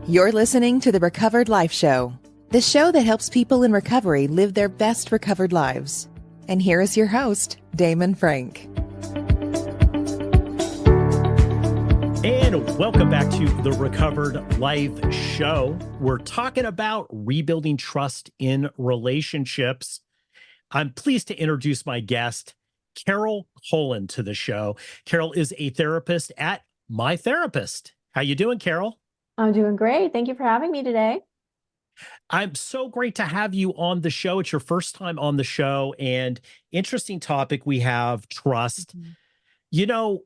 You're listening to the Recovered Life Show, the show that helps people in recovery live their best recovered lives. And here is your host, Damon Frank. And welcome back to the Recovered Life Show. We're talking about rebuilding trust in relationships. I'm pleased to introduce my guest, Carole Cullen, to the show. Carole is a therapist at My Therapist. How you doing, Carole? I'm doing great. Thank you for having me today. I'm so great to have you on the show. It's your first time on the show, and interesting topic we have, trust. Mm-hmm. You know,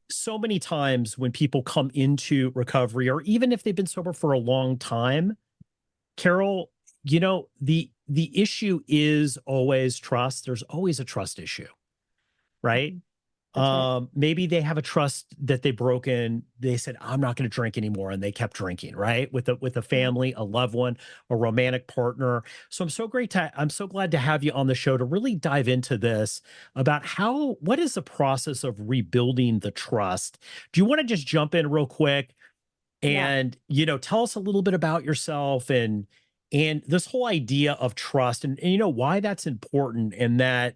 so many times when people come into recovery, or even if they've been sober for a long time, Carole, you know, the issue is always trust. There's always a trust issue, right? Right. Maybe they have a trust that they've broken. They said, I'm not going to drink anymore. And they kept drinking, right? With a family, a loved one, a romantic partner. So I'm so glad to have you on the show to really dive into this about what is the process of rebuilding the trust? Do you want to just jump in real quick and, tell us a little bit about yourself and this whole idea of trust and why that's important, and that,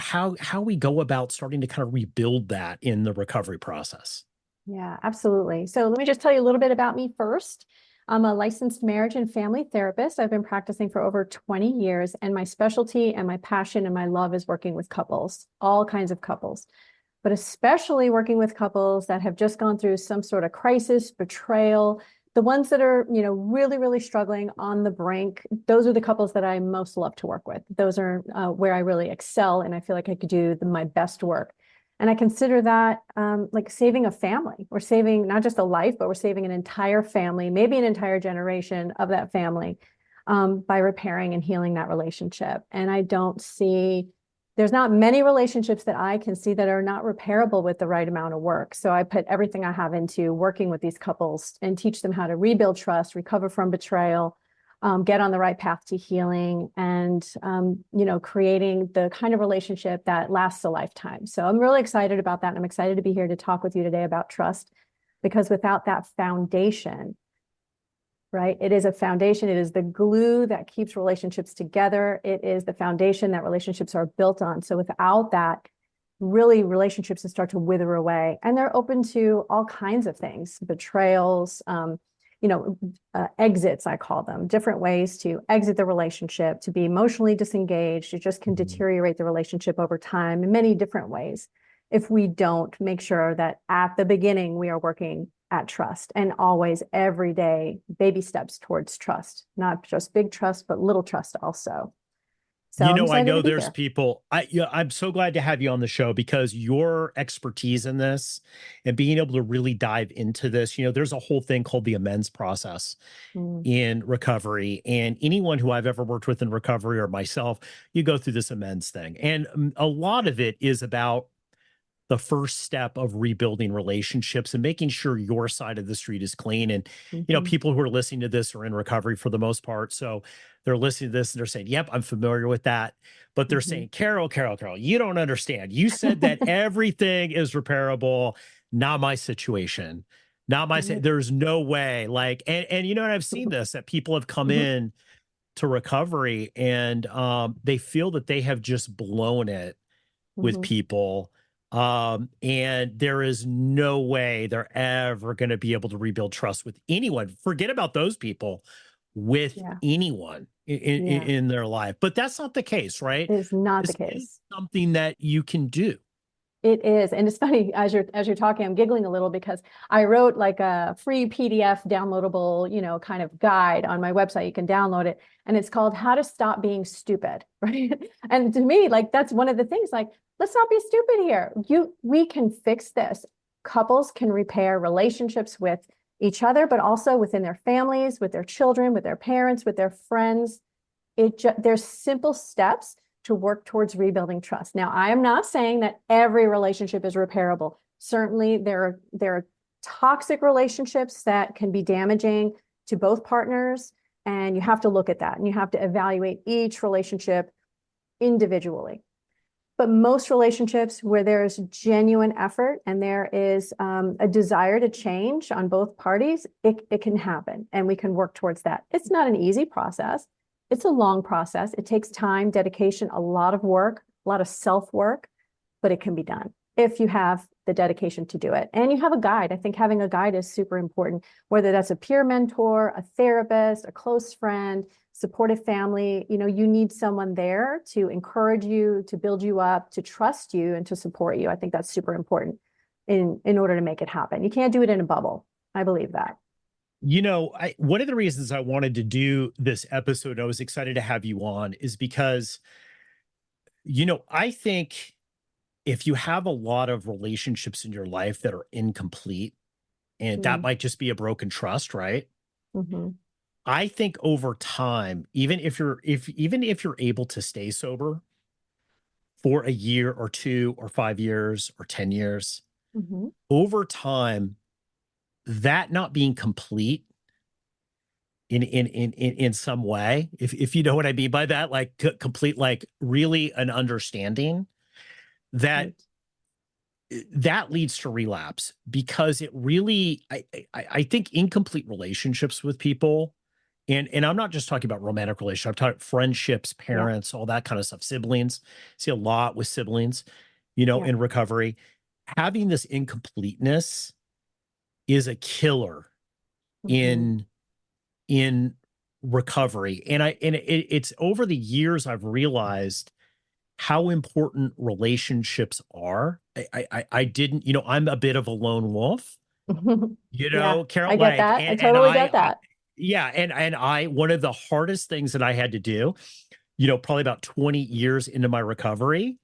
how we go about starting to kind of rebuild that in the recovery process. Yeah, absolutely. So let me just tell you a little bit about me first. I'm a licensed marriage and family therapist. I've been practicing for over 20 years, and my specialty and my passion and my love is working with couples, all kinds of couples, but especially working with couples that have just gone through some sort of crisis, betrayal. The ones that are, really, really struggling on the brink, those are the couples that I most love to work with. Those are where I really excel, and I feel like I could do my best work. And I consider that like saving a family. We're saving not just a life, but we're saving an entire family, maybe an entire generation of that family, by repairing and healing that relationship. And there's not many relationships that I can see that are not repairable with the right amount of work. So I put everything I have into working with these couples and teach them how to rebuild trust, recover from betrayal, get on the right path to healing, and, creating the kind of relationship that lasts a lifetime. So I'm really excited about that. And I'm excited to be here to talk with you today about trust, because without that foundation, right? It is a foundation. It is the glue that keeps relationships together. It is the foundation that relationships are built on. So without that, really relationships start to wither away, and they're open to all kinds of things, betrayals, exits, I call them, different ways to exit the relationship, to be emotionally disengaged. It just can deteriorate the relationship over time in many different ways if we don't make sure that at the beginning we are working at trust, and always every day baby steps towards trust, not just big trust, but little trust also. So I know there's people, I'm so glad to have you on the show, because your expertise in this and being able to really dive into this, there's a whole thing called the amends process in recovery. And anyone who I've ever worked with in recovery, or myself, you go through this amends thing. And a lot of it is about the first step of rebuilding relationships and making sure your side of the street is clean. And, people who are listening to this are in recovery for the most part. So they're listening to this and they're saying, yep, I'm familiar with that. But they're saying, Carole, you don't understand. You said that everything is repairable. Not my situation. Not my, there's no way. Like, and I've seen this, that people have come in to recovery and they feel that they have just blown it with people. And there is no way they're ever going to be able to rebuild trust with anyone. Forget about those people, with anyone in their life. But that's not the case, right? It is not this the case. Is something that you can do. It is. And it's funny, as you're talking, I'm giggling a little, because I wrote like a free PDF downloadable, kind of guide on my website. You can download it, and it's called How to Stop Being Stupid. Right. And to me, like, that's one of the things, like, let's not be stupid here. We can fix this. Couples can repair relationships with each other, but also within their families, with their children, with their parents, with their friends. There's simple steps to work towards rebuilding trust. Now, I am not saying that every relationship is repairable. Certainly, there are toxic relationships that can be damaging to both partners, and you have to look at that, and you have to evaluate each relationship individually. But most relationships where there is genuine effort and there is a desire to change on both parties, it can happen and we can work towards that. It's not an easy process. It's a long process. It takes time, dedication, a lot of work, a lot of self-work, but it can be done if you have the dedication to do it. And you have a guide. I think having a guide is super important, whether that's a peer mentor, a therapist, a close friend, supportive family. You need someone there to encourage you, to build you up, to trust you, and to support you. I think that's super important in order to make it happen. You can't do it in a bubble. I believe that. One of the reasons I wanted to do this episode, I was excited to have you on, is because, I think if you have a lot of relationships in your life that are incomplete, and that might just be a broken trust, right? Mm-hmm. I think over time, even if you're able to stay sober for a year or 2 or 5 years or 10 years, over time, that not being complete in some way, if you know what I mean by that, like complete, like really an understanding that that leads to relapse, because it really, I think incomplete relationships with people, and I'm not just talking about romantic relationships, I'm talking friendships, parents, all that kind of stuff, siblings. See a lot with siblings, in recovery. Having this incompleteness is a killer in recovery. And it's over the years I've realized how important relationships are. I didn't, I'm a bit of a lone wolf, Carole, I get that. I totally get that. One of the hardest things that I had to do, probably about 20 years into my recovery,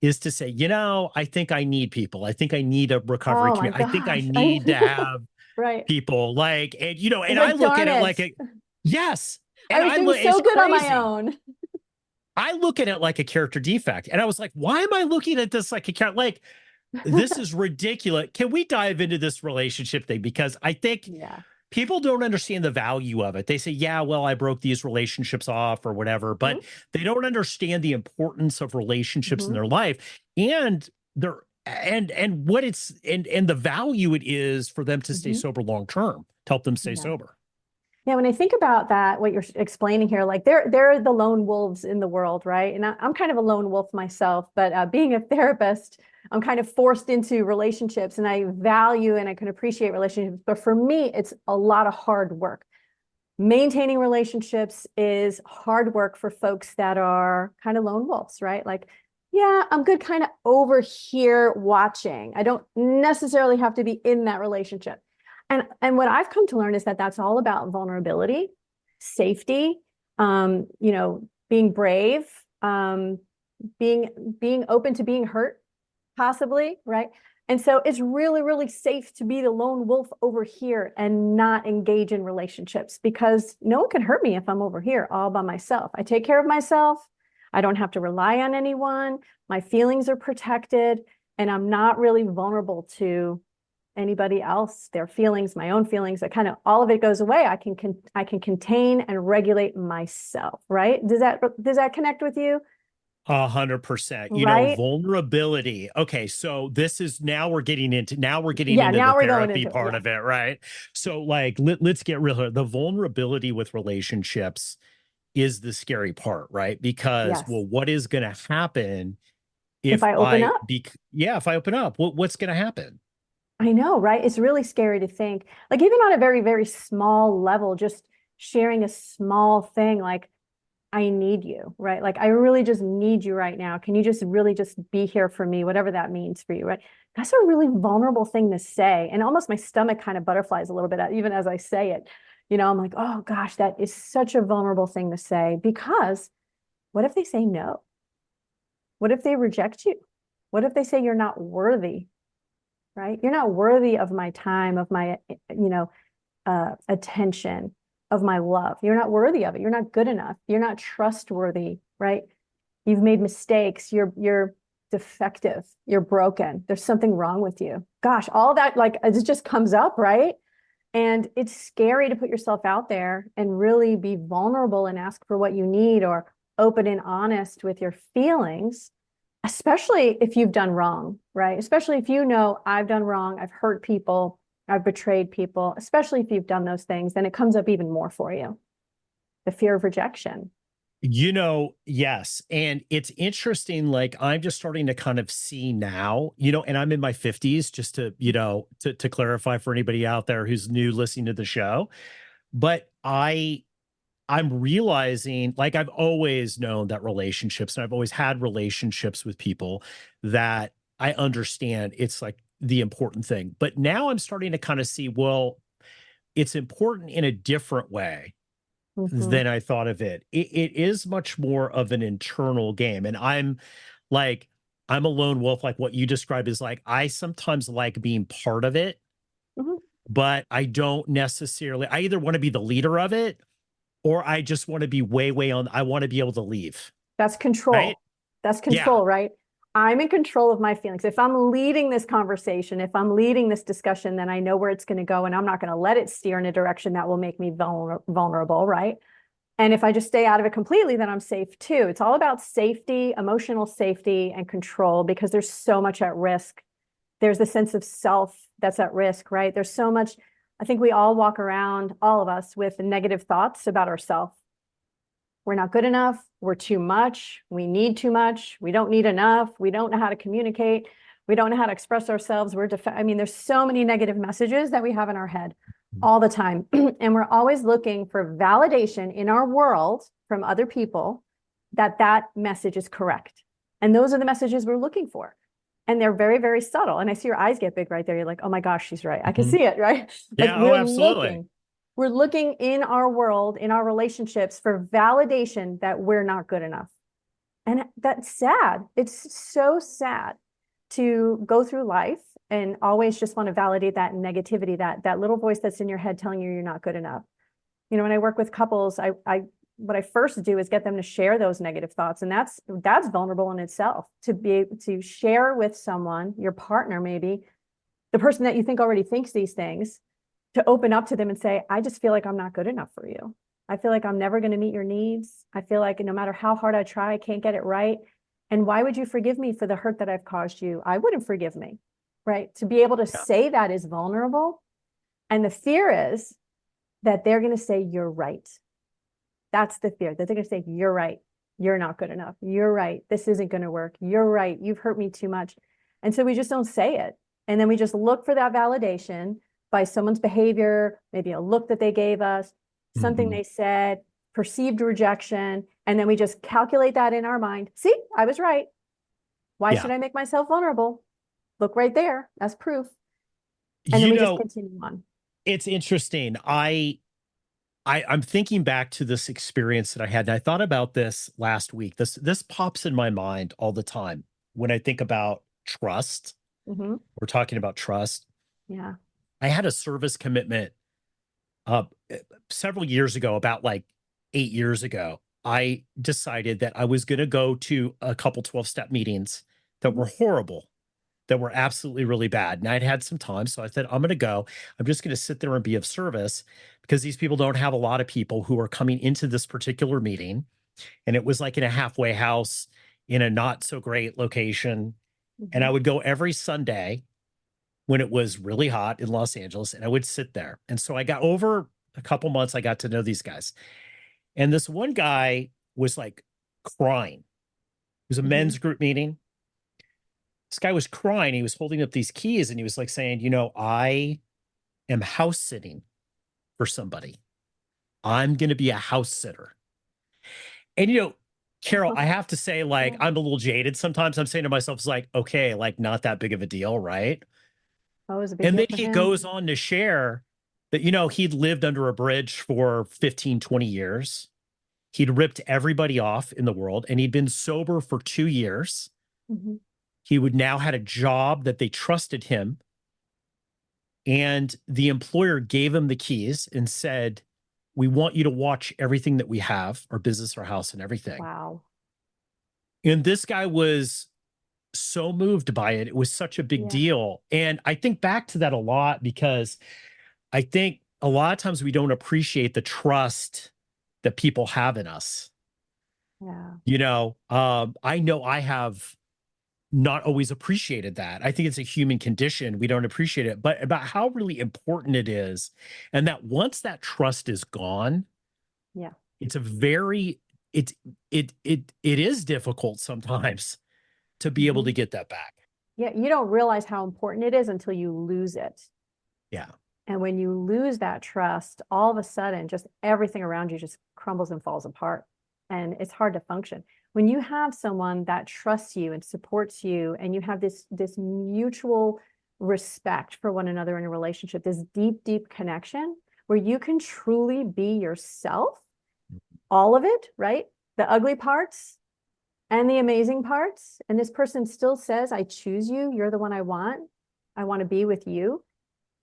is to say, I think I need people. I think I need a recovery community. I think I need to have people and I look at it like yes. And I was doing so good on my own. I look at it like a character defect. And I was like, why am I looking at this like a character? Like, this is ridiculous. Can we dive into this relationship thing? Because I think people don't understand the value of it. They say, yeah, well, I broke these relationships off or whatever, but they don't understand the importance of relationships in their life and what it's and the value it is for them to stay sober long term, to help them stay sober. Yeah, when I think about that, what you're explaining here, like they're the lone wolves in the world, right? And I'm kind of a lone wolf myself, but being a therapist, I'm kind of forced into relationships, and I value and I can appreciate relationships. But for me, it's a lot of hard work. Maintaining relationships is hard work for folks that are kind of lone wolves, right? Like, yeah, I'm good kind of over here watching. I don't necessarily have to be in that relationship. And what I've come to learn is that that's all about vulnerability, safety, being brave, being open to being hurt, possibly, right? And so it's really, really safe to be the lone wolf over here and not engage in relationships, because no one can hurt me if I'm over here all by myself. I take care of myself. I don't have to rely on anyone. My feelings are protected, and I'm not really vulnerable to anybody else, their feelings, my own feelings. I kind of, all of it goes away. I can contain and regulate myself, right? Does that connect with you? 100%. Vulnerability. Okay, so this is now we're getting into the therapy part of it, right? So like let's get real. The vulnerability with relationships is the scary part, right? Because what is going to happen if I open up? If I open up, what's going to happen? I know, right? It's really scary to think, like, even on a very, very small level, just sharing a small thing, like, I need you, right? Like, I really just need you right now. Can you just really just be here for me, whatever that means for you, right? That's a really vulnerable thing to say. And almost my stomach kind of butterflies a little bit, even as I say it. I'm like, oh gosh, that is such a vulnerable thing to say, because what if they say no? What if they reject you? What if they say you're not worthy? Right? You're not worthy of my time, of my, attention, of my love. You're not worthy of it. You're not good enough. You're not trustworthy, right? You've made mistakes. You're defective. You're broken. There's something wrong with you. Gosh, all that, like, it just comes up, right? And it's scary to put yourself out there and really be vulnerable and ask for what you need, or open and honest with your feelings. especially if you've done wrong, right? Especially if you know I've done wrong, I've hurt people, I've betrayed people, especially if you've done those things, then it comes up even more for you. The fear of rejection. Yes. And it's interesting. Like I'm just starting to kind of see now, and I'm in my 50s, just to, to clarify for anybody out there who's new listening to the show. But I'm realizing, like, I've always known that relationships, and I've always had relationships with people that I understand it's like the important thing. But now I'm starting to kind of see, well, it's important in a different way than I thought of it. It is much more of an internal game. And like, I'm a lone wolf, like what you describe is like, I sometimes like being part of it, but I don't necessarily, I either want to be the leader of it or I just want to be way on. I want to be able to leave. That's control. Right? That's control, right? I'm in control of my feelings. If I'm leading this conversation, if I'm leading this discussion, then I know where it's going to go and I'm not going to let it steer in a direction that will make me vulnerable, right? And if I just stay out of it completely, then I'm safe too. It's all about safety, emotional safety, and control because there's so much at risk. There's the sense of self that's at risk, right? There's so much. I think we all walk around, all of us, with negative thoughts about ourselves. We're not good enough. We're too much. We need too much. We don't need enough. We don't know how to communicate. We don't know how to express ourselves. I mean, there's so many negative messages that we have in our head all the time. And we're always looking for validation in our world from other people that that message is correct. And those are the messages we're looking for. And they're very, very subtle. And I see your eyes get big right there. You're like, oh my gosh, she's right. I can see it, right? Like Yeah, absolutely. We're looking in our world, in our relationships for validation that we're not good enough. And that's sad. It's so sad to go through life and always just want to validate that negativity, that little voice that's in your head telling you you're not good enough. When I work with couples, what I first do is get them to share those negative thoughts. And that's vulnerable in itself, to be able to share with someone, your partner, maybe the person that you think already thinks these things, to open up to them and say, I just feel like I'm not good enough for you. I feel like I'm never going to meet your needs. I feel like no matter how hard I try, I can't get it right. And why would you forgive me for the hurt that I've caused you? I wouldn't forgive me, right? To be able to say that is vulnerable. And the fear is that they're going to say, you're right. That's the fear, that they're going to say, you're right. You're not good enough. You're right. This isn't going to work. You're right. You've hurt me too much. And so we just don't say it. And then we just look for that validation by someone's behavior, maybe a look that they gave us, something they said, perceived rejection. And then we just calculate that in our mind. See, I was right. Why should I make myself vulnerable? Look right there. That's proof. And then we just continue on. It's interesting. I'm thinking back to this experience that I had, and I thought about this last week. This pops in my mind all the time when I think about trust. We're talking about trust. Yeah. I had a service commitment several years ago, about like 8 years ago. I decided that I was going to go to a couple 12-step meetings that were horrible, that were absolutely really bad. And I'd had some time. So I said, I'm going to go. I'm just going to sit there and be of service because these people don't have a lot of people who are coming into this particular meeting. And it was like in a halfway house in a not so great location. And I would go every Sunday when it was really hot in Los Angeles, and I would sit there. And so I got, over a couple months, I got to know these guys. And this one guy was like crying. It was a men's group meeting. This guy was crying. He was holding up these keys and he was like saying, I am house sitting for somebody. I'm going to be a house sitter. And, Carole, I have to say, like, I'm a little jaded. Sometimes I'm saying to myself, it's like, okay, like not that big of a deal, right? Oh, it was a big And deal then for he him. goes on to share that, he'd lived under a bridge for 15, 20 years. He'd ripped everybody off in the world and he'd been sober for 2 years. He would now had a job that they trusted him. And the employer gave him the keys and said, we want you to watch everything that we have, our business, our house, and everything. Wow. And this guy was so moved by it. It was such a big deal. And I think back to that a lot because I think a lot of times we don't appreciate the trust that people have in us. Yeah. I know I have not always appreciated that. I think it's a human condition. We don't appreciate it, but about how really important it is. And that once that trust is gone, Yeah. it's a very, it is difficult sometimes to be able to get that back. Yeah. You don't realize how important it is until you lose it. Yeah. And when you lose that trust, all of a sudden, just everything around you just crumbles and falls apart. And it's hard to function. When you have someone that trusts you and supports you, and you have this mutual respect for one another in a relationship, this deep, deep connection where you can truly be yourself, all of it, right? The ugly parts and the amazing parts. And this person still says, I choose you. You're the one I want. I want to be with you.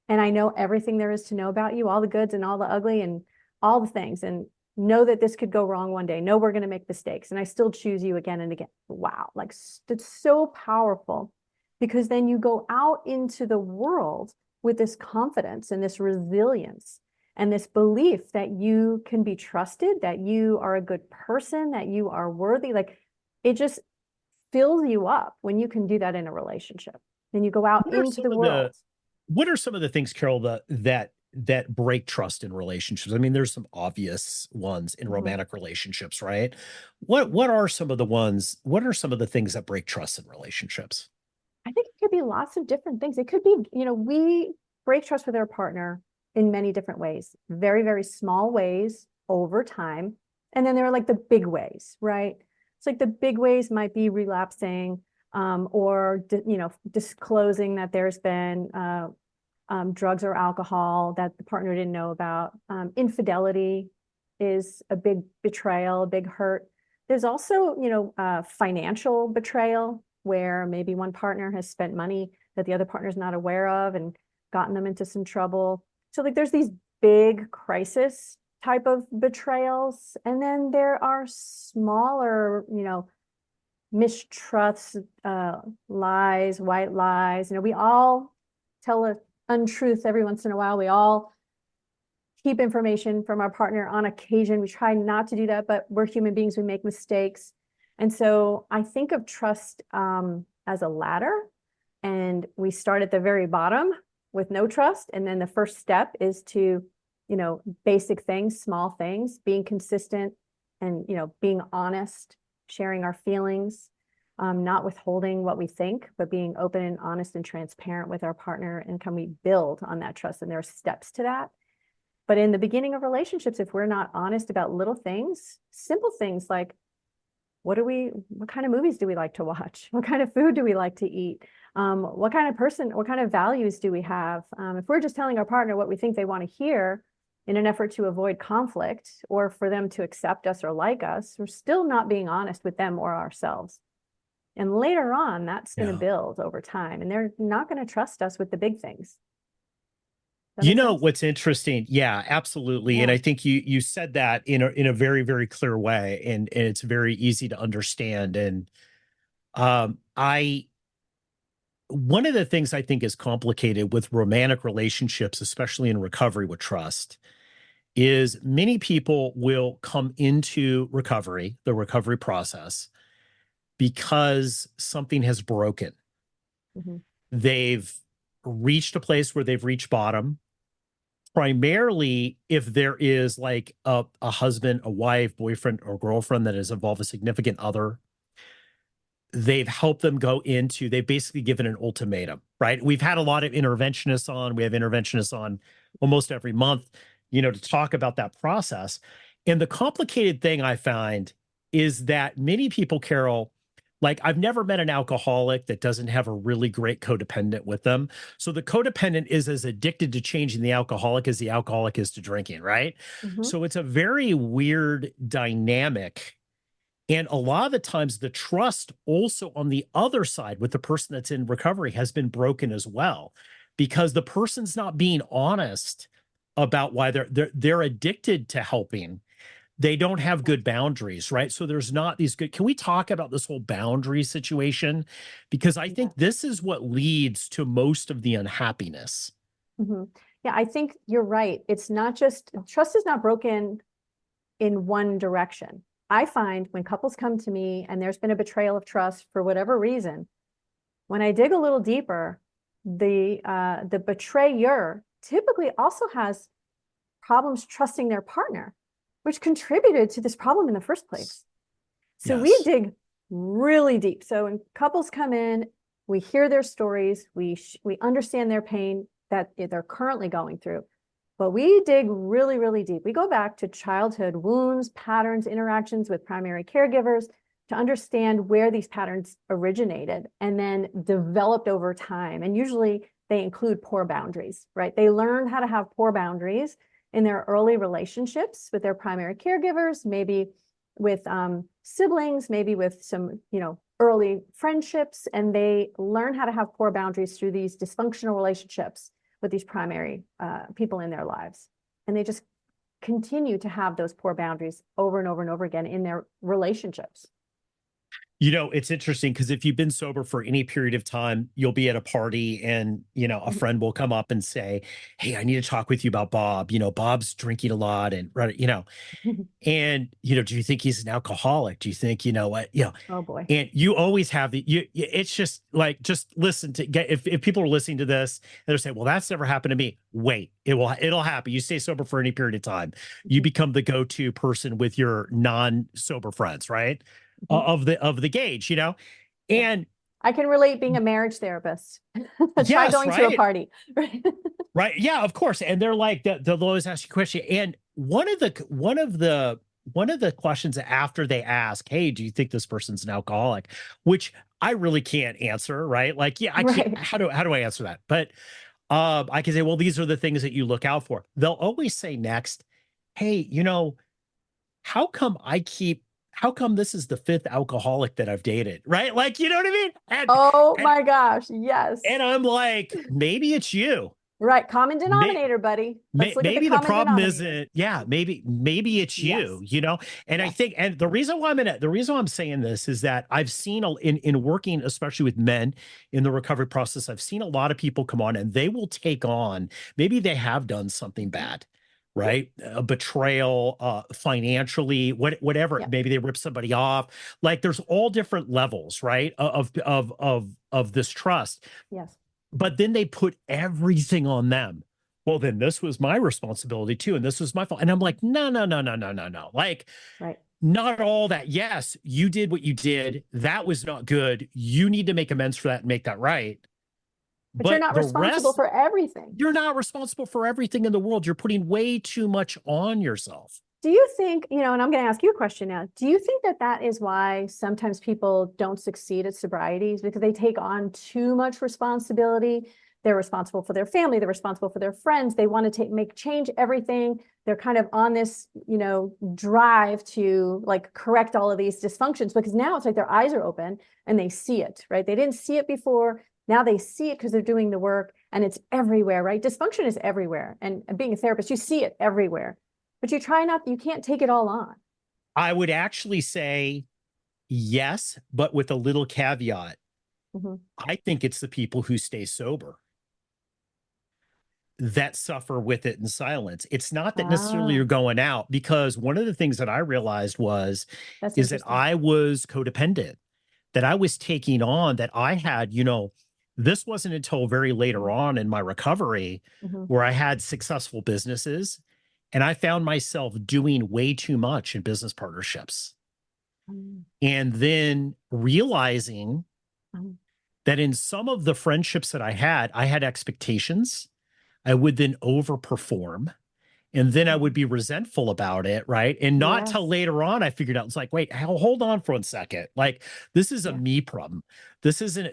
And I know everything there is to know about you, all the goods and all the ugly and all the things. And know that this could go wrong one day. Know we're going to make mistakes. And I still choose you again and again. Wow. Like it's so powerful, because then you go out into the world with this confidence and this resilience and this belief that you can be trusted, that you are a good person, that you are worthy. Like it just fills you up when you can do that in a relationship. Then you go out into the world. What are some of the things, Carole, that break trust in relationships? I mean, there's some obvious ones in romantic relationships, right? What are some of the ones? What are some of the things that break trust in relationships? I think it could be lots of different things. It could be, we break trust with our partner in many different ways, very, very small ways over time. And then there are like the big ways, right? It's like the big ways might be relapsing, or, disclosing that there's been drugs or alcohol that the partner didn't know about. Infidelity is a big betrayal, a big hurt. There's also, financial betrayal, where maybe one partner has spent money that the other partner's not aware of and gotten them into some trouble. So like there's these big crisis type of betrayals. And then there are smaller, mistrusts, lies, white lies. We all tell an untruth every once in a while. We all keep information from our partner on occasion. We try not to do that, but we're human beings. We make mistakes. And so I think of trust as a ladder, and we start at the very bottom with no trust. And then the first step is to, basic things, small things, being consistent and, being honest, sharing our feelings, not withholding what we think, but being open and honest and transparent with our partner. And can we build on that trust? And there are steps to that. But in the beginning of relationships, if we're not honest about little things, simple things like, what kind of movies do we like to watch? What kind of food do we like to eat? What kind of values do we have? If we're just telling our partner what we think they want to hear in an effort to avoid conflict or for them to accept us or like us, we're still not being honest with them or ourselves. And later on, that's going to build over time, and they're not going to trust us with the big things. What's interesting? Yeah, absolutely. Yeah. And I think you said that in a very, very clear way, and it's very easy to understand. And one of the things I think is complicated with romantic relationships, especially in recovery with trust, is many people will come into recovery, the recovery process, because something has broken. They've reached a place where they've reached bottom. Primarily, if there is like a husband, a wife, boyfriend, or girlfriend that has involved a significant other, they've helped them they've basically given an ultimatum, right? We've had a lot of interventionists on. We have interventionists on almost every month, to talk about that process. And the complicated thing I find is that many people, Carole, like I've never met an alcoholic that doesn't have a really great codependent with them. So the codependent is as addicted to changing the alcoholic as the alcoholic is to drinking, right? So it's a very weird dynamic. And a lot of the times the trust also on the other side with the person that's in recovery has been broken as well, because the person's not being honest about why they're addicted to helping. They don't have good boundaries, right? So there's not these good. Can we talk about this whole boundary situation? Because I think this is what leads to most of the unhappiness. Yeah, I think you're right. It's not just trust is not broken in one direction. I find when couples come to me and there's been a betrayal of trust for whatever reason, when I dig a little deeper, the betrayer typically also has problems trusting their partner, which contributed to this problem in the first place. So we dig really deep. So when couples come in, we hear their stories, we understand their pain that they're currently going through, but we dig really, really deep. We go back to childhood wounds, patterns, interactions with primary caregivers to understand where these patterns originated and then developed over time. And usually they include poor boundaries, right? They learned how to have poor boundaries in their early relationships with their primary caregivers, maybe with siblings, maybe with some, early friendships, and they learn how to have poor boundaries through these dysfunctional relationships with these primary people in their lives. And they just continue to have those poor boundaries over and over and over again in their relationships. It's interesting because if you've been sober for any period of time, you'll be at a party and, a friend will come up and say, hey, I need to talk with you about Bob. Bob's drinking a lot and, and, do you think he's an alcoholic? Do you think, what, Oh boy. and you always have it's just like, just listen to get, if people are listening to this and they're saying, well, that's never happened to me. Wait, it'll happen. You stay sober for any period of time. You become the go-to person with your non-sober friends, right? Of the gauge, and I can relate being a marriage therapist. Try going to a party. Right. Yeah, of course. And they're like, they'll always ask you a question. And one of the questions after they ask, hey, do you think this person's an alcoholic? Which I really can't answer, right? Like, yeah, I can't, how do I answer that? But I can say, well, these are the things that you look out for. They'll always say next, hey, how come this is the fifth alcoholic that I've dated, right? Like, you know what I mean? My gosh, yes. And I'm like, maybe it's you. Right, common denominator, buddy. Maybe the problem isn't, maybe it's you, And I think, and the reason why I'm saying this is that I've seen in working, especially with men in the recovery process, I've seen a lot of people come on and they will take on, maybe they have done something bad, right? A betrayal, financially, whatever. Maybe they rip somebody off. Like there's all different levels, right? Of this trust. Yes. But then they put everything on them. Well, then this was my responsibility too. And this was my fault. And I'm like, no. Like, not all that. Yes, you did what you did. That was not good. You need to make amends for that and make that right. But you're not responsible for everything. You're not responsible for everything in the world. You're putting way too much on yourself. Do you think, and I'm going to ask you a question now. Do you think that is why sometimes people don't succeed at sobriety? Because they take on too much responsibility. They're responsible for their family. They're responsible for their friends. They want to change everything. They're kind of on this, drive to like correct all of these dysfunctions because now it's like their eyes are open and they see it, right? They didn't see it before. Now they see it because they're doing the work and it's everywhere, right? Dysfunction is everywhere. And being a therapist, you see it everywhere. But you can't take it all on. I would actually say yes, but with a little caveat. I think it's the people who stay sober that suffer with it in silence. It's not that necessarily you're going out, because one of the things that I realized is that I was codependent, that I was taking on, that I had, this wasn't until very later on in my recovery where I had successful businesses. And I found myself doing way too much in business partnerships. And then realizing that in some of the friendships that I had expectations. I would then overperform. And then I would be resentful about it, right? And not till later on, I figured out, it's like, wait, hold on for 1 second. Like, this is a me problem. This isn't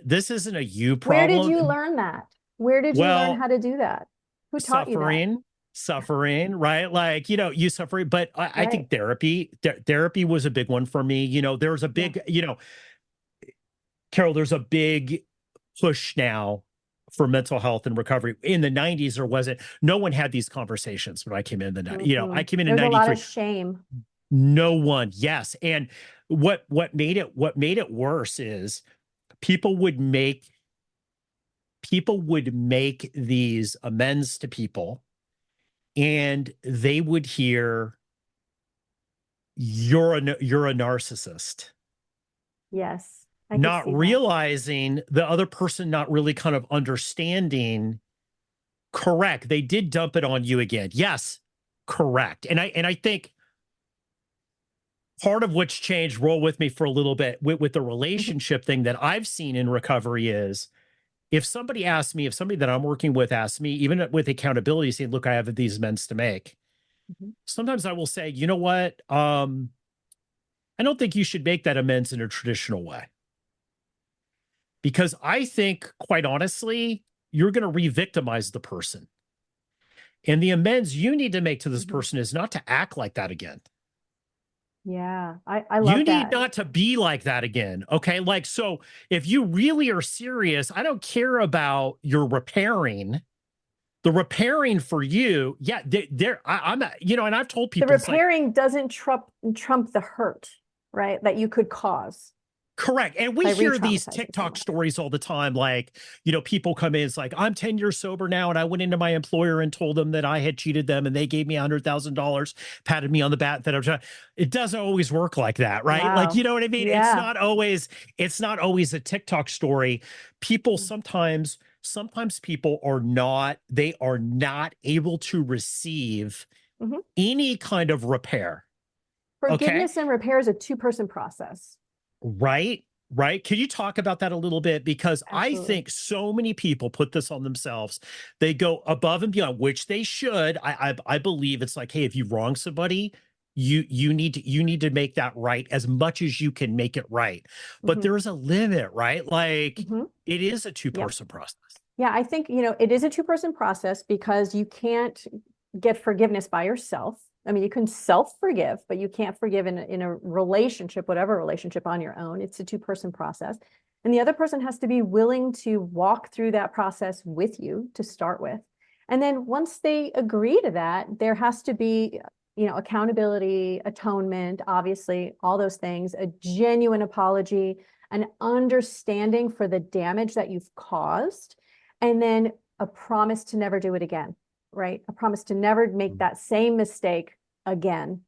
a you problem. Where did you learn that? Where did you learn how to do that? Who taught you that? Suffering, right? Like, you suffer, but I think therapy was a big one for me. There was a big, Carole, there's a big push now for mental health and recovery. In the 90s, there wasn't, no one had these conversations when I came in I came in 93. There's a lot of shame. No one. Yes. And what made it worse is people would make these amends to people, and they would hear, you're a narcissist. Yes. I could not see that. realizing the other person not really kind of understanding. Correct. They did dump it on you again. Yes, correct. And I think part of what's changed, roll with me for a little bit, with the relationship thing that I've seen in recovery is, if somebody asks me, if somebody that I'm working with asks me, even with accountability, saying, look, I have these amends to make. Sometimes I will say, you know what? I don't think you should make that amends in a traditional way. Because I think, quite honestly, you're going to re-victimize the person. And the amends you need to make to this person is not to act like that again. Yeah, I You love need that. not to be like that again. Okay. Like, so if you really are serious, I don't care about your repairing. The repairing for you, yeah, I'm, you know, and I've told The people, it's like, repairing doesn't trump the hurt, right? That you could cause correct. And we by hear these re-traumatizing TikTok someone. stories all the time. Like, you know, people come in, it's like, I'm 10 years sober now. And I went into my employer and told them that I had cheated them and they gave me $100,000, patted me on the back that I'm trying. It doesn't always work like that, right? Like, you Wow. know what I mean? Yeah. It's not always a TikTok story. People sometimes people are not, they are not able to receive any kind of repair. Okay. Forgiveness and repair is a two-person process. Right. Right. Can you talk about that a little bit? Because I Absolutely. think so many people put this on themselves. They go above and beyond, which they should. I believe it's like, hey, if you wrong somebody, you need to make that right as much as you can make it right. But there is a limit, right? Like it is a two-person process. Yeah, I think, it is a two-person process because you can't get forgiveness by yourself. I mean, you can self-forgive, but you can't forgive in a relationship, whatever relationship, on your own. It's a two-person process. And the other person has to be willing to walk through that process with you to start with. And then once they agree to that, there has to be, accountability, atonement, obviously, all those things, a genuine apology, an understanding for the damage that you've caused, and then a promise to never do it again. Right? A promise to never make that same mistake again,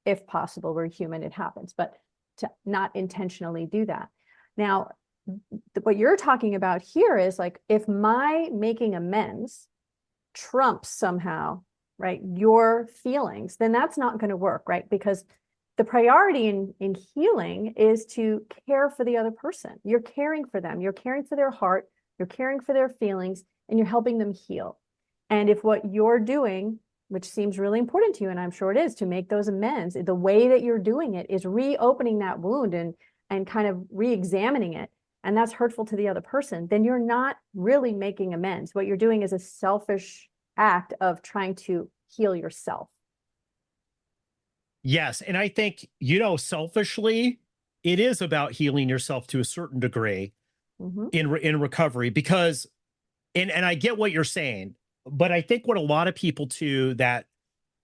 if possible. We're human, it happens, but to not intentionally do that. Now, what you're talking about here is like, if my making amends trumps somehow, right, your feelings, then that's not going to work, right? Because the priority in healing is to care for the other person. You're caring for them, you're caring for their heart, you're caring for their feelings, and you're helping them heal. And if what you're doing, which seems really important to you, and I'm sure it is, to make those amends, the way that you're doing it is reopening that wound and kind of re-examining it, and that's hurtful to the other person, then you're not really making amends. What you're doing is a selfish act of trying to heal yourself. Yes. And I think, selfishly, it is about healing yourself to a certain degree in recovery, because, and I get what you're saying. But I think what a lot of people too that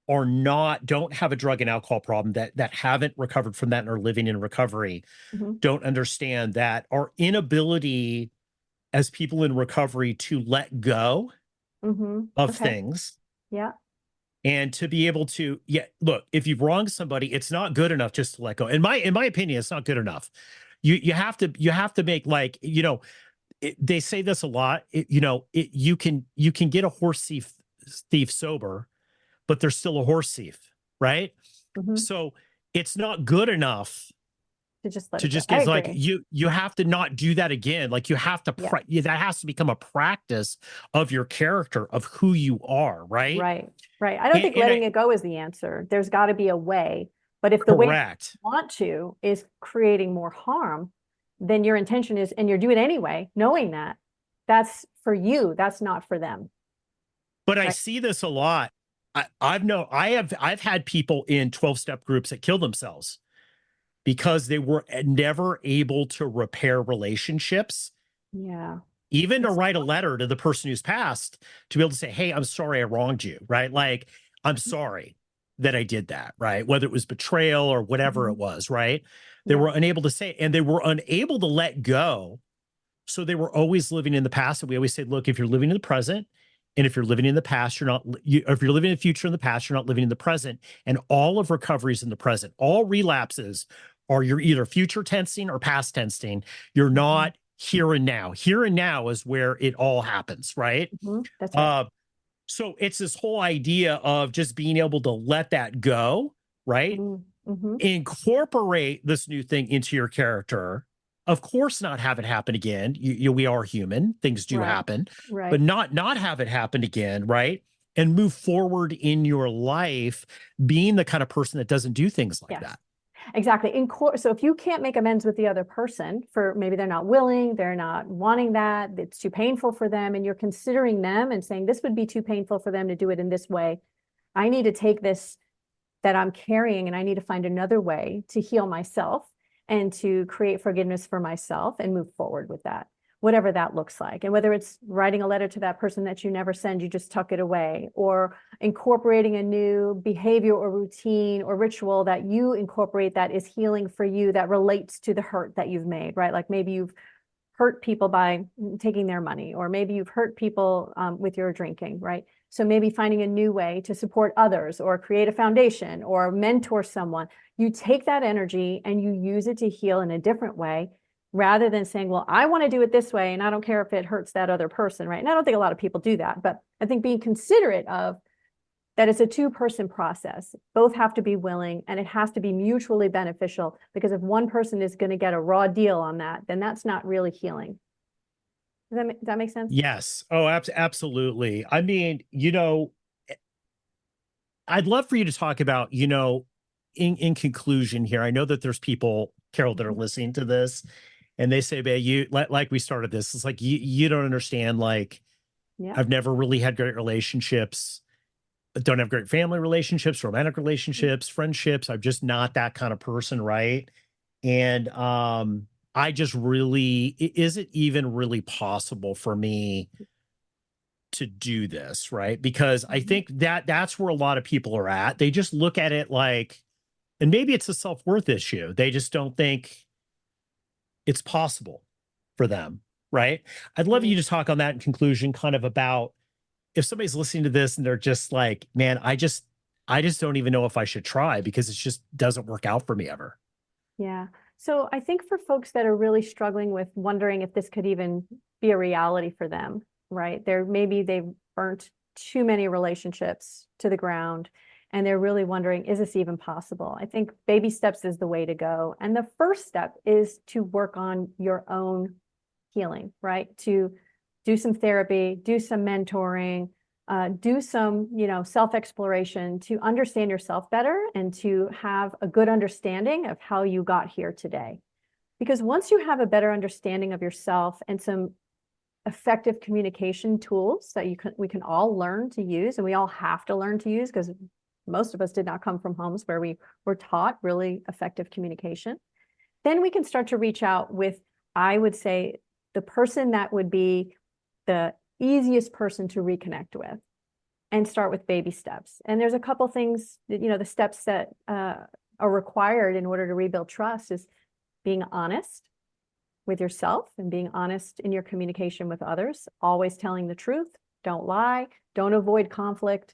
don't have a drug and alcohol problem, that haven't recovered from that and are living in recovery, don't understand that our inability as people in recovery to let go of things. Yeah. And to be able to, look, if you've wronged somebody, it's not good enough just to let go. In my opinion, it's not good enough. You have to make, like, they say this a lot. You can get a horse thief sober, but they're still a horse thief, right? So it's not good enough to just let to it go. just get, like, you have to not do that again. Like, you have to that has to become a practice of your character, of who you are, right? Right. I don't think letting it go is the answer. There's got to be a way. But if the way you want to is creating more harm, then your intention is, and you're doing it anyway, knowing that that's for you, that's not for them. But I see this a lot. I've had people in 12-step groups that kill themselves because they were never able to repair relationships. Yeah. Even to write a letter to the person who's passed, to be able to say, hey, I'm sorry I wronged you, right? Like, I'm sorry that I did that, right? Whether it was betrayal or whatever it was, right? They were unable to say, and they were unable to let go. So they were always living in the past. And we always said, look, if you're living in the present, and if you're living in the past, if you're living in the future in the past, you're not living in the present. And all of recovery is in the present. All relapses are you're either future tensing or past tensing. You're not here and now. Here and now is where it all happens, right? That's right. So it's this whole idea of just being able to let that go, right? Incorporate this new thing into your character. Of course, not have it happen again. We are human; things do happen, but not have it happen again, right? And move forward in your life, being the kind of person that doesn't do things like that. Exactly. So if you can't make amends with the other person for maybe they're not willing, they're not wanting that, it's too painful for them, and you're considering them and saying this would be too painful for them to do it in this way. I need to take this that I'm carrying and I need to find another way to heal myself and to create forgiveness for myself and move forward with that, whatever that looks like. And whether it's writing a letter to that person that you never send, you just tuck it away, or incorporating a new behavior or routine or ritual that you incorporate that is healing for you, that relates to the hurt that you've made, right? Like maybe you've hurt people by taking their money, or maybe you've hurt people with your drinking, right? So maybe finding a new way to support others or create a foundation or mentor someone. You take that energy and you use it to heal in a different way, rather than saying, well, I want to do it this way and I don't care if it hurts that other person, right? And I don't think a lot of people do that, but I think being considerate of that it's a two-person process. Both have to be willing and it has to be mutually beneficial, because if one person is going to get a raw deal on that, then that's not really healing. Does that make sense? Yes. Oh, absolutely. I mean, I'd love for you to talk about, in conclusion here, I know that there's people, Carole, that are listening to this and they say, babe, like we started this, it's like, you don't understand. Like, I've never really had great relationships, don't have great family relationships, romantic relationships, friendships. I'm just not that kind of person. Right. And, I just really, is it even really possible for me to do this? Right. Because I think that's where a lot of people are at. They just look at it like, and maybe it's a self-worth issue. They just don't think it's possible for them. Right. I'd love you to talk on that in conclusion, kind of about if somebody's listening to this and they're just like, man, I just don't even know if I should try because it just doesn't work out for me ever. Yeah. So I think for folks that are really struggling with wondering if this could even be a reality for them, right? Maybe they've burnt too many relationships to the ground and they're really wondering, is this even possible? I think baby steps is the way to go. And the first step is to work on your own healing, right? To do some therapy, do some mentoring, do some, self-exploration to understand yourself better and to have a good understanding of how you got here today. Because once you have a better understanding of yourself and some effective communication tools that we can all learn to use, and we all have to learn to use because most of us did not come from homes where we were taught really effective communication, then we can start to reach out with, I would say, the person that would be the easiest person to reconnect with, and start with baby steps. And there's a couple things that, the steps that are required in order to rebuild trust is being honest with yourself and being honest in your communication with others, always telling the truth, don't lie, don't avoid conflict,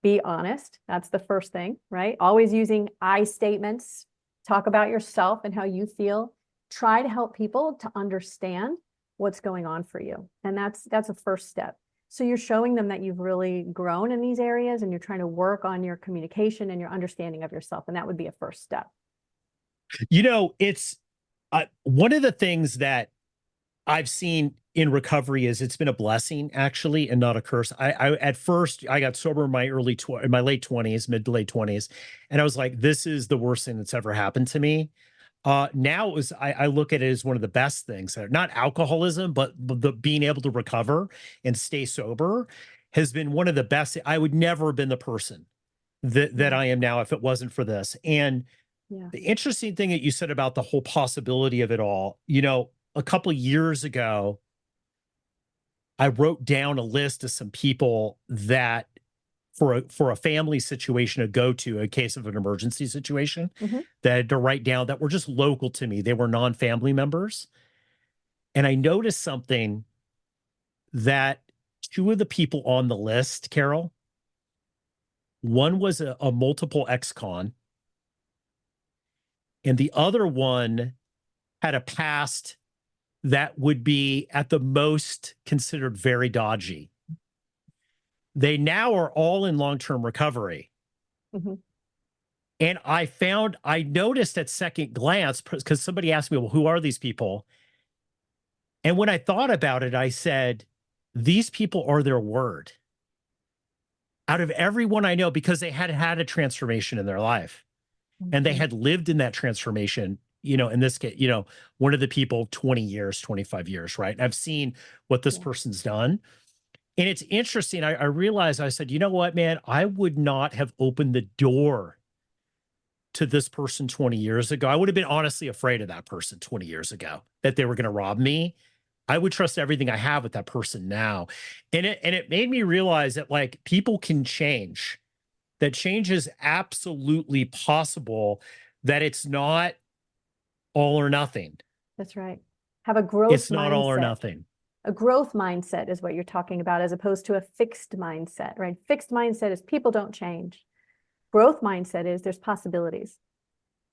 be honest. That's the first thing, right? Always using I statements, talk about yourself and how you feel. Try to help people to understand what's going on for you. And that's a first step. So you're showing them that you've really grown in these areas and you're trying to work on your communication and your understanding of yourself. And that would be a first step. It's one of the things that I've seen in recovery is it's been a blessing actually, and not a curse. At first I got sober in my my late 20s, mid to late 20s. And I was like, this is the worst thing that's ever happened to me. Now I look at it as one of the best things. Not alcoholism, but the being able to recover and stay sober has been one of the best. I would never have been the person that I am now if it wasn't for this. And the interesting thing that you said about the whole possibility of it all, a couple of years ago, I wrote down a list of some people that for a family situation to go to, a case of an emergency situation, that I had to write down that were just local to me. They were non-family members. And I noticed something that two of the people on the list, Carole, one was a multiple ex-con, and the other one had a past that would be at the most considered very dodgy. They now are all in long-term recovery. Mm-hmm. And I noticed at second glance, because somebody asked me, well, who are these people? And when I thought about it, I said, these people are their word. Out of everyone I know, because they had had a transformation in their life, and they had lived in that transformation, in this case, one of the people 20 years, 25 years, right? And I've seen what this person's done. And it's interesting. I realized, I said, you know what, man, I would not have opened the door to this person 20 years ago. I would have been honestly afraid of that person 20 years ago, that they were going to rob me. I would trust everything I have with that person now. And it made me realize that like people can change, that change is absolutely possible, that it's not all or nothing. That's right. Have a growth mindset. It's not all or nothing. A growth mindset is what you're talking about, as opposed to a fixed mindset, right? Fixed mindset is people don't change. Growth mindset is there's possibilities.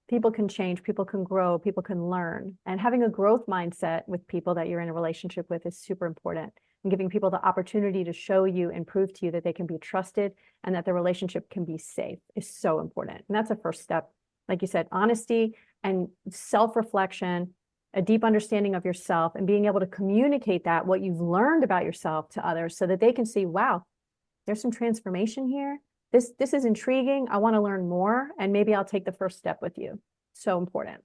People can change, people can grow, people can learn. And having a growth mindset with people that you're in a relationship with is super important. And giving people the opportunity to show you and prove to you that they can be trusted and that the relationship can be safe is so important. And that's a first step. Like you said, honesty and self-reflection, a deep understanding of yourself, and being able to communicate that, what you've learned about yourself, to others, so that they can see, wow, there's some transformation here. This is intriguing. I want to learn more, and maybe I'll take the first step with you. So important.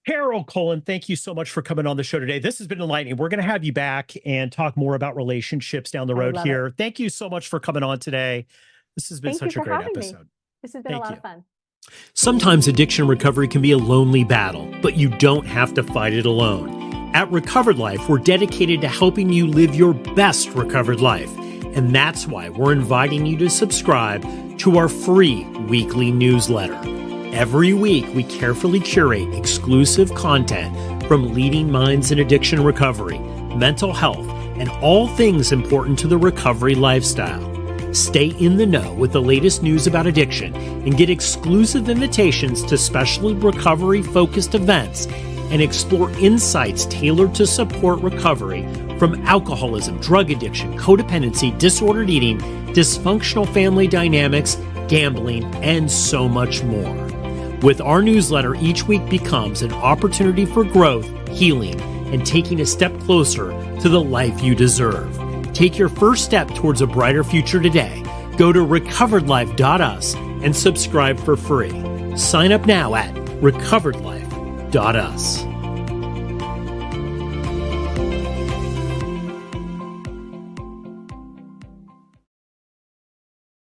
Carole Cullen, thank you so much for coming on the show today. This has been enlightening. We're going to have you back and talk more about relationships down the road here. Thank you so much for coming on today. This has been such a great episode. This has been a lot of fun. Sometimes addiction recovery can be a lonely battle, but you don't have to fight it alone. At Recovered Life, we're dedicated to helping you live your best recovered life. And that's why we're inviting you to subscribe to our free weekly newsletter. Every week, we carefully curate exclusive content from leading minds in addiction recovery, mental health, and all things important to the recovery lifestyle. Stay in the know with the latest news about addiction and get exclusive invitations to special recovery-focused events and explore insights tailored to support recovery from alcoholism, drug addiction, codependency, disordered eating, dysfunctional family dynamics, gambling, and so much more. With our newsletter, each week becomes an opportunity for growth, healing, and taking a step closer to the life you deserve. Take your first step towards a brighter future today. Go to recoveredlife.us and subscribe for free. Sign up now at recoveredlife.us.